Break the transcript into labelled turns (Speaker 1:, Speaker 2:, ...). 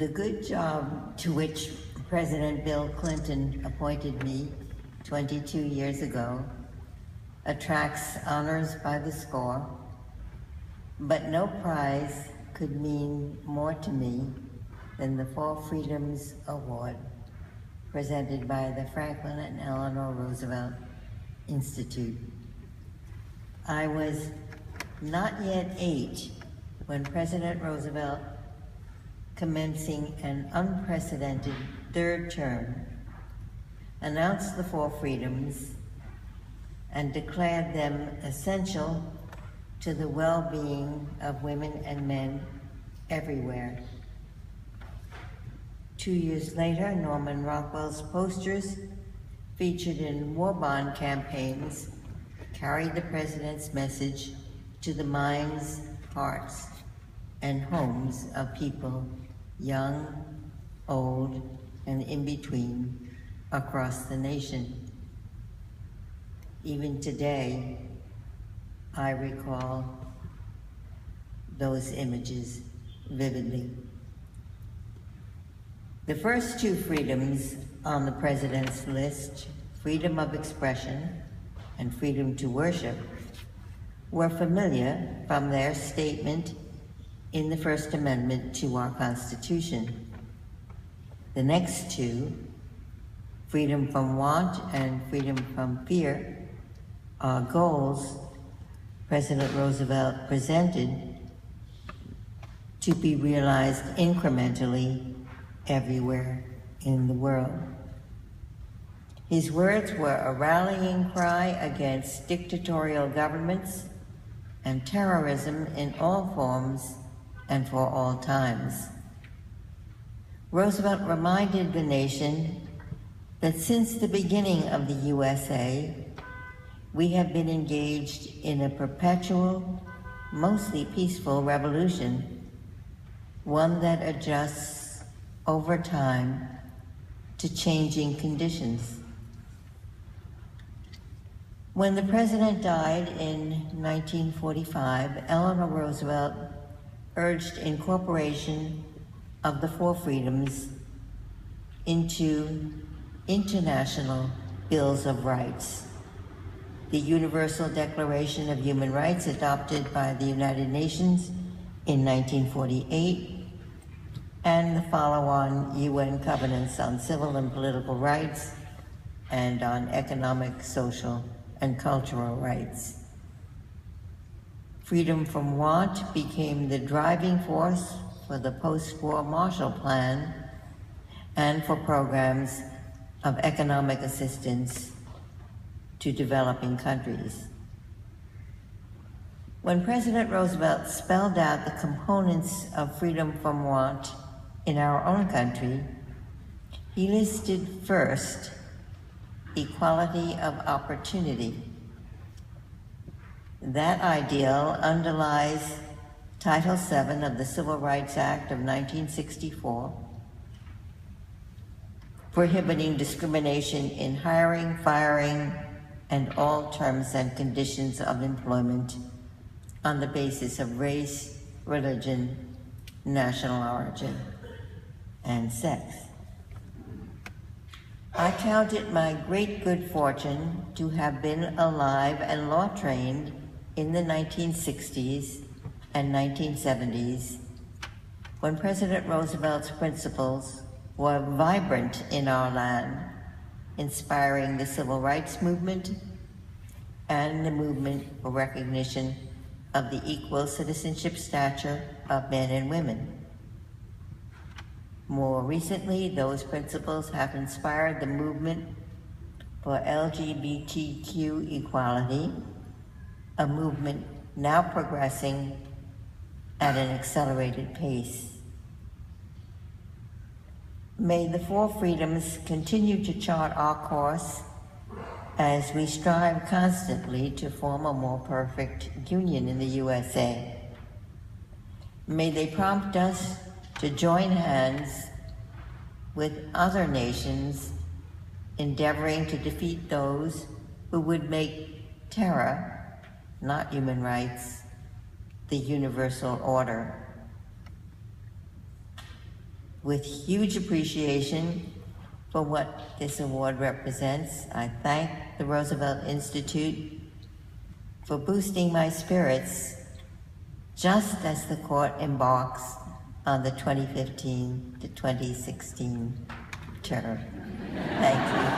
Speaker 1: The good job to which President Bill Clinton appointed me 22 years ago attracts honors by the score, but no prize could mean more to me than the Four Freedoms Award presented by the Franklin and Eleanor Roosevelt Institute. I was not yet 8 when President Roosevelt, commencing an unprecedented third term, announced the Four Freedoms and declared them essential to the well-being of women and men everywhere. 2 years later, Norman Rockwell's posters featured in war bond campaigns carried the president's message to the minds, hearts, and homes of people, young, old, and in between, across the nation. Even today, I recall those images vividly. The first two freedoms on the president's list, freedom of expression and freedom to worship, were familiar from their statement in the First Amendment to our Constitution. The next two, freedom from want and freedom from fear, are goals President Roosevelt presented to be realized incrementally everywhere in the world. His words were a rallying cry against dictatorial governments and terrorism in all forms and for all times. Roosevelt reminded the nation that since the beginning of the USA, we have been engaged in a perpetual, mostly peaceful revolution, one that adjusts over time to changing conditions. When the president died in 1945, Eleanor Roosevelt urged incorporation of the Four Freedoms into international bills of rights. The Universal Declaration of Human Rights, adopted by the United Nations in 1948, and the follow-on UN covenants on civil and political rights and on economic, social, and cultural rights. Freedom from want became the driving force for the post-war Marshall Plan and for programs of economic assistance to developing countries. When President Roosevelt spelled out the components of freedom from want in our own country, he listed first equality of opportunity. That ideal underlies Title VII of the Civil Rights Act of 1964, prohibiting discrimination in hiring, firing, and all terms and conditions of employment on the basis of race, religion, national origin, and sex. I count it my great good fortune to have been alive and law-trained in the 1960s and 1970s, when President Roosevelt's principles were vibrant in our land, inspiring the civil rights movement and the movement for recognition of the equal citizenship stature of men and women. More recently, those principles have inspired the movement for LGBTQ equality, a movement now progressing at an accelerated pace. May the Four Freedoms continue to chart our course as we strive constantly to form a more perfect union in the USA. May they prompt us to join hands with other nations endeavoring to defeat those who would make terror, not human rights, the universal order. With huge appreciation for what this award represents, I thank the Roosevelt Institute for boosting my spirits just as the court embarks on the 2015 to 2016 term. Thank you.